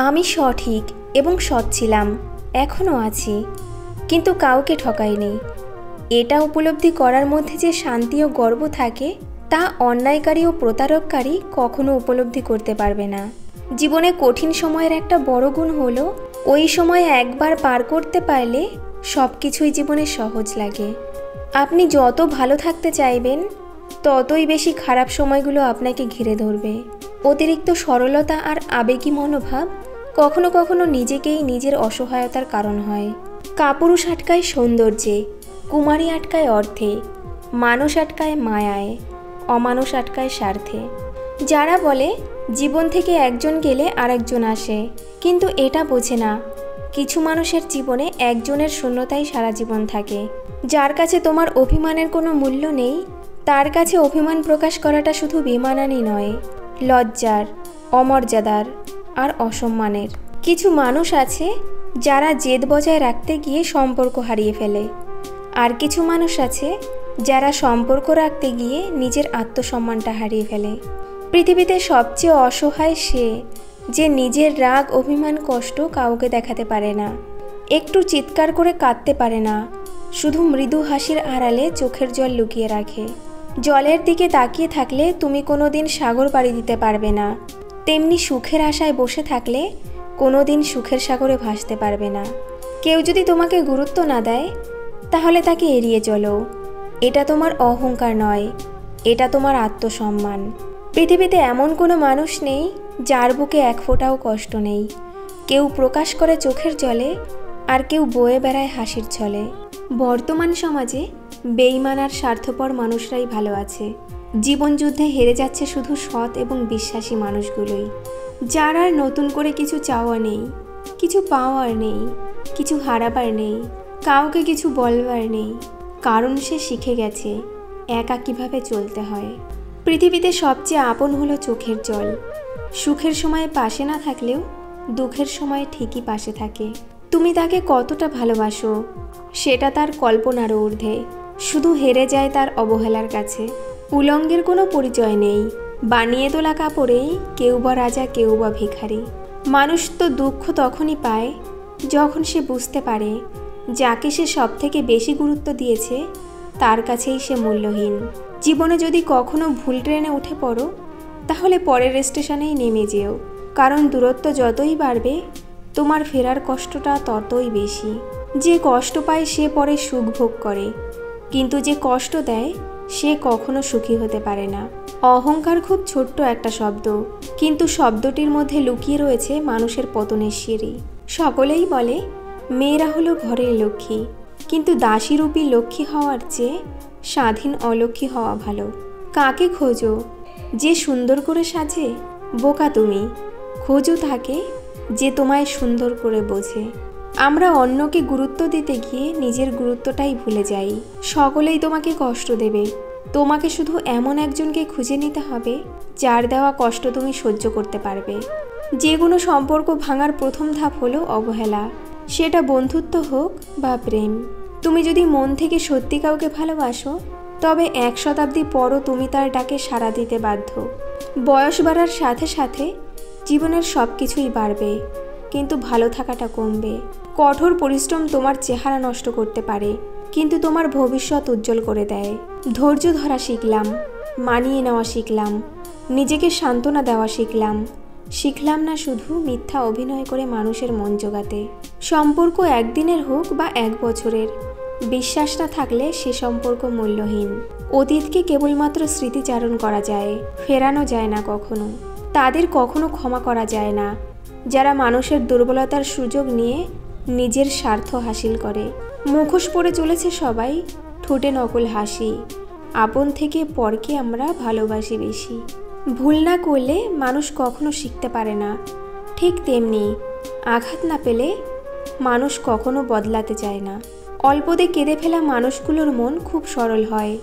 আমি সঠিক এবং সৎ ছিলাম, এখনও আছি, কিন্তু কাউকে ঠকাইনি। এটা উপলব্ধি করার মধ্যে যে শান্তি ও গর্ব থাকে তা অন্যায়কারী ও প্রতারককারী কখনো উপলব্ধি করতে পারবে না। জীবনে কঠিন সময়ের একটা বড় গুণ হলো ওই সময় একবার পার করতে পারলে সব কিছুই জীবনে সহজ লাগে। আপনি যত ভালো থাকতে চাইবেন ততই বেশি খারাপ সময়গুলো আপনাকে ঘিরে ধরবে। অতিরিক্ত সরলতা আর আবেগী মনোভাব কখনো কখনো নিজেকেই নিজের অসহায়তার কারণ হয়। কাপুরুষ আটকায় সৌন্দর্যে, কুমারী আটকায় অর্থে, মানুষ আটকায় মায়ায়, অমানুষ আটকায় স্বার্থে। যারা বলে জীবন থেকে একজন গেলে আরেকজন আসে, কিন্তু এটা বোঝে না কিছু মানুষের জীবনে একজনের শূন্যতাই সারা জীবন থাকে। যার কাছে তোমার অভিমানের কোনো মূল্য নেই তার কাছে অভিমান প্রকাশ করাটা শুধু বেমানানি নয়, লজ্জার, অমর্যাদার আর অসম্মানের। কিছু মানুষ আছে যারা জেদ বজায় রাখতে গিয়ে সম্পর্ক হারিয়ে ফেলে, আর কিছু মানুষ আছে যারা সম্পর্ক রাখতে গিয়ে নিজের আত্মসম্মানটা হারিয়ে ফেলে। পৃথিবীতে সবচেয়ে অসহায় সে যে নিজের রাগ, অভিমান, কষ্ট কাউকে দেখাতে পারে না, একটু চিৎকার করে কাঁদতে পারে না, শুধু মৃদু হাসির আড়ালে চোখের জল লুকিয়ে রাখে। জলের দিকে তাকিয়ে থাকলে তুমি কোনোদিন সাগর পাড়ি দিতে পারবে না, তেমনি সুখের আশায় বসে থাকলে কোনোদিন সুখের সাগরে ভাসতে পারবে না। কেউ যদি তোমাকে গুরুত্ব না দেয় তাহলে তাকে এড়িয়ে চলো। এটা তোমার অহংকার নয়, এটা তোমার আত্মসম্মান। পৃথিবীতে এমন কোনো মানুষ নেই যার বুকে এক ফোঁটাও কষ্ট নেই। কেউ প্রকাশ করে চোখের জলে, আর কেউ বয়ে বেড়ায় হাসির ছলে। বর্তমান সমাজে বেঈমান আর স্বার্থপর মানুষরাই ভালো আছে। জীবনযুদ্ধে হেরে যাচ্ছে শুধু সৎ এবং বিশ্বাসী মানুষগুলোই। যার আর নতুন করে কিছু চাওয়া নেই, কিছু পাওয়ার নেই, কিছু হারাবার নেই, কাউকে কিছু বলবার নেই, কারণ সে শিখে গেছে একা কিভাবে চলতে হয়। পৃথিবীতে সবচেয়ে আপন হলো চোখের জল। সুখের সময় পাশে না থাকলেও দুঃখের সময় ঠিকই পাশে থাকে। তুমি তাকে কতটা ভালোবাসো সেটা তার কল্পনারও ঊর্ধ্বে, শুধু হেরে যায় তার অবহেলার কাছে। উলঙ্গের কোনো পরিচয় নেই, বানিয়ে তোলা কাপড়েই কেউ বা রাজা, কেউ বা ভিখারি। মানুষ তো দুঃখ তখনই পায় যখন সে বুঝতে পারে যাকে সে সব থেকে বেশি গুরুত্ব দিয়েছে তার কাছেই সে মূল্যহীন। জীবনে যদি কখনো ভুল ট্রেনে উঠে পড়ো তাহলে পরের স্টেশনেই নেমে যেও, কারণ দূরত্ব যতই বাড়বে তোমার ফেরার কষ্টটা ততই বেশি। যে কষ্ট পায় সে পরে সুখ ভোগ করে, কিন্তু যে কষ্ট দেয় সে কখনো সুখী হতে পারে না। অহংকার খুব ছোট্ট একটা শব্দ, কিন্তু শব্দটির মধ্যে লুকিয়ে রয়েছে মানুষের পতনের সিঁড়ি। সকলেই বলে মেয়েরা হলো ঘরের লক্ষ্মী, কিন্তু দাসীরূপী লক্ষ্মী হওয়ার চেয়ে স্বাধীন অলক্ষ্মী হওয়া ভালো। কাকে খোঁজো? যে সুন্দর করে সাজে? বোকা তুমি। খোঁজো তাকে যে তোমায় সুন্দর করে বোঝে। আমরা অন্যকে গুরুত্ব দিতে গিয়ে নিজের গুরুত্বটাই ভুলে যাই। সকলেই তোমাকে কষ্ট দেবে, তোমাকে শুধু এমন একজনকে খুঁজে নিতে হবে যার দেওয়া কষ্ট তুমি সহ্য করতে পারবে। যে কোনো সম্পর্ক ভাঙার প্রথম ধাপ হলো অবহেলা, সেটা বন্ধুত্ব হোক বা প্রেম। তুমি যদি মন থেকে সত্যি কাউকে ভালোবাসো তবে 1 শতাব্দী পরও তুমি তার ডাকে সাড়া দিতে বাধ্য। বয়স বাড়ার সাথে সাথে জীবনের সব কিছুই বাড়বে, কিন্তু ভালো থাকাটা কমবে। কঠোর পরিশ্রম তোমার চেহারা নষ্ট করতে পারে, কিন্তু তোমার ভবিষ্যৎ উজ্জ্বল করে দেয়। ধৈর্য ধরা শিখলাম, মানিয়ে নেওয়া শিখলাম, নিজেকে সান্ত্বনা দেওয়া শিখলাম না শুধু মিথ্যা অভিনয় করে মানুষের মন জোগাতে। সম্পর্ক একদিনের হোক বা 1 বছরের, বিশ্বাস না থাকলে সে সম্পর্ক মূল্যহীন। অতীতকে কেবলমাত্র স্মৃতিচারণ করা যায়, ফেরানো যায় না কখনো। তাদের কখনো ক্ষমা করা যায় না যারা মানুষের দুর্বলতার সুযোগ নিয়ে নিজের স্বার্থ হাসিল করে। মুখোশ পরে চলেছে সবাই, ঠোঁটে নকল হাসি। আপন থেকে পরকে আমরা ভালোবাসি বেশি। ভুল না করলে মানুষ কখনো শিখতে পারে না, ঠিক তেমনি আঘাত না পেলে মানুষ কখনো বদলাতে চায় না। অল্পতে কেঁদে ফেলা মানুষগুলোর মন খুব সরল হয়।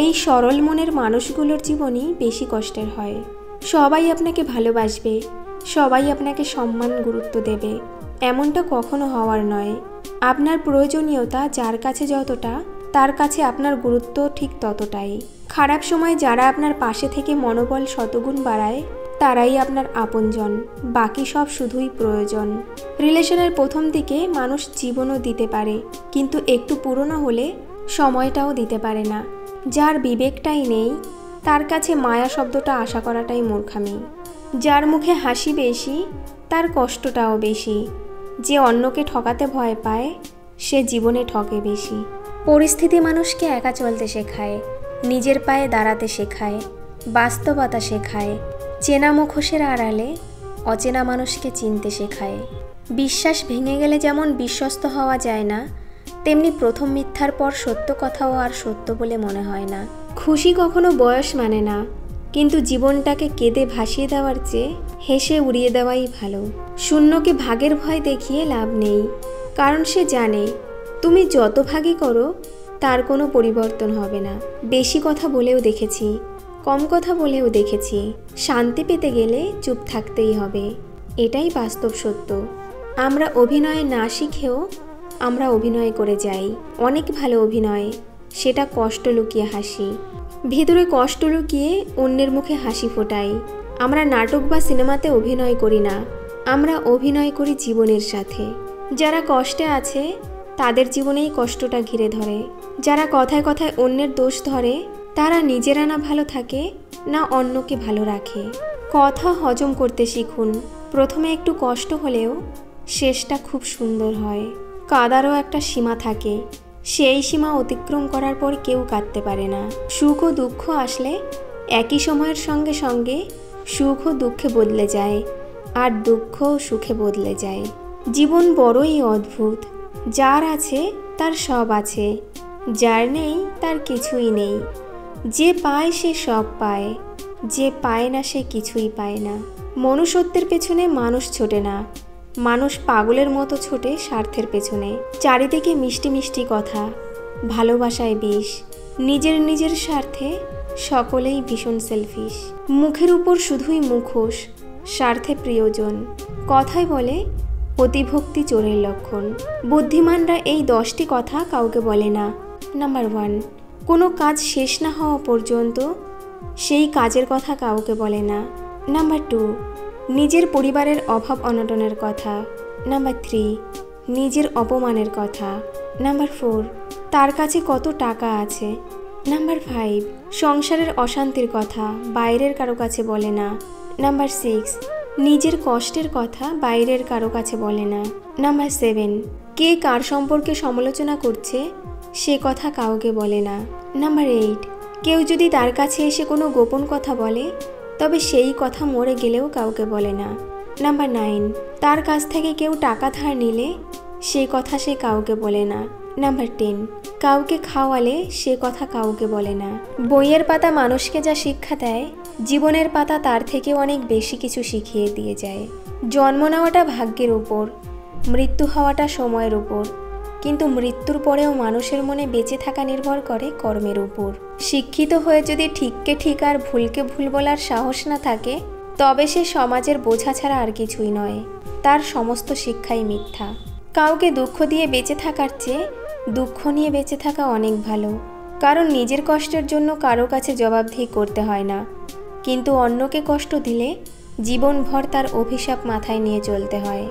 এই সরল মনের মানুষগুলোর জীবনই বেশি কষ্টের হয়। সবাই আপনাকে ভালোবাসবে, সবাই আপনাকে সম্মান, গুরুত্ব দেবে, এমনটা কখনো হওয়ার নয়। আপনার প্রয়োজনীয়তা যার কাছে যতটা, তার কাছে আপনার গুরুত্ব ঠিক ততটাই। খারাপ সময় যারা আপনার পাশে থেকে মনোবল শতগুণ বাড়ায় তারাই আপনার আপনজন, বাকি সব শুধুই প্রয়োজন। রিলেশনের প্রথম দিকে মানুষ জীবনও দিতে পারে, কিন্তু একটু পুরনো হলে সময়টাও দিতে পারে না। যার বিবেকটাই নেই তার কাছে মায়া শব্দটা আশা করাটাই মূর্খামি। যার মুখে হাসি বেশি তার কষ্টটাও বেশি। যে অন্যকে ঠকাতে ভয় পায় সে জীবনে ঠকে বেশি। পরিস্থিতি মানুষকে একা চলতে শেখায়, নিজের পায়ে দাঁড়াতে শেখায়, বাস্তবতা শেখায়। চেনা মুখোশের আড়ালে অচেনা মানুষকে চিনতে শেখায়। বিশ্বাস ভেঙে গেলে যেমন বিশ্বস্ত হওয়া যায় না, তেমনি প্রথম মিথ্যার পর সত্য কথাও আর সত্য বলে মনে হয় না। খুশি কখনো বয়স মানে না, কিন্তু জীবনটাকে কেঁদে ভাসিয়ে দেওয়ার চেয়ে হেসে উড়িয়ে দেওয়াই ভালো। শূন্যকে ভাগের ভয় দেখিয়ে লাভ নেই, কারণ সে জানে তুমি যত ভাগই করো তার কোনো পরিবর্তন হবে না। বেশি কথা বলেও দেখেছি, কম কথা বলেও দেখেছি, শান্তি পেতে গেলে চুপ থাকতেই হবে। এটাই বাস্তব সত্য। আমরা অভিনয় না শিখেও আমরা অভিনয় করে যাই, অনেক ভালো অভিনয়, সেটা কষ্ট লুকিয়ে হাসি। ভিতরে কষ্ট লুকিয়ে অন্যের মুখে হাসি ফোটাই। আমরা নাটক বা সিনেমাতে অভিনয় করি না, আমরা অভিনয় করি জীবনের সাথে। যারা কষ্টে আছে তাদের জীবনেই কষ্টটা ঘিরে ধরে। যারা কথায় কথায় অন্যের দোষ ধরে তারা নিজেরা না ভালো থাকে না অন্যকে ভালো রাখে। কথা হজম করতে শিখুন। প্রথমে একটু কষ্ট হলেও শেষটা খুব সুন্দর হয়। কাঁদারও একটা সীমা থাকে, সেই সীমা অতিক্রম করার পর কেউ কাঁদতে পারে না। সুখ ও দুঃখ আসলে একই সময়ের সঙ্গে সঙ্গে সুখ ও দুঃখে বদলে যায়, আর দুঃখ ও সুখে বদলে যায়। জীবন বড়ই অদ্ভুত। যার আছে তার সব আছে, যার নেই তার কিছুই নেই। যে পায় সে সব পায়, যে পায় না সে কিছুই পায় না। মনুষ্যত্বের পেছনে মানুষ ছোটে না, মানুষ পাগলের মতো ছোটে স্বার্থের পেছনে। চারিদিকে মিষ্টি মিষ্টি কথা, ভালোবাসায় বিষ। নিজের নিজের স্বার্থে সকলেই ভীষণ সেলফিশ। মুখের উপর শুধুই মুখোশ, স্বার্থে প্রিয়জন। কথায় বলে অতিভক্তি চোরের লক্ষণ। বুদ্ধিমানরা এই 10টি কথা কাউকে বলে না। নাম্বার 1, কোনো কাজ শেষ না হওয়া পর্যন্ত সেই কাজের কথা কাউকে বলে না। নাম্বার 2, নিজের পরিবারের অভাব অনটনের কথা। নাম্বার 3, নিজের অপমানের কথা। নাম্বার 4, তার কাছে কত টাকা আছে। নাম্বার 5, সংসারের অশান্তির কথা বাইরের কারো কাছে বলে না। নাম্বার 6, নিজের কষ্টের কথা বাইরের কারো কাছে বলে না। নাম্বার 7, কে কার সম্পর্কে সমালোচনা করছে সে কথা কাউকে বলে না। নাম্বার 8, কেউ যদি তার কাছে এসে কোনো গোপন কথা বলে তবে সেই কথা মরে গেলেও কাউকে বলে না। নাম্বার 9, তার কাছ থেকে কেউ টাকা ধার নিলে সে কথা সে কাউকে বলে না। নাম্বার 10, কাউকে খাওয়ালে সে কথা কাউকে বলে না। বইয়ের পাতা মানুষকে যা শিক্ষা দেয়, জীবনের পাতা তার থেকে অনেক বেশি কিছু শিখিয়ে দিয়ে যায়। জন্ম নেওয়াটা ভাগ্যের উপর, মৃত্যু হওয়াটা সময়ের উপর, কিন্তু মৃত্যুর পরেও মানুষের মনে বেঁচে থাকা নির্ভর করে কর্মের উপর। শিক্ষিত হয়ে যদি ঠিককে ঠিক আর ভুলকে ভুল বলার সাহস না থাকে তবে সে সমাজের বোঝা ছাড়া আর কিছুই নয়। তার সমস্ত শিক্ষাই মিথ্যা। কাউকে দুঃখ দিয়ে বেঁচে থাকার চেয়ে দুঃখ নিয়ে বেঁচে থাকা অনেক ভালো, কারণ নিজের কষ্টের জন্য কারো কাছে জবাবদিহি করতে হয় না, কিন্তু অন্যকে কষ্ট দিলে জীবনভর তার অভিশাপ মাথায় নিয়ে চলতে হয়।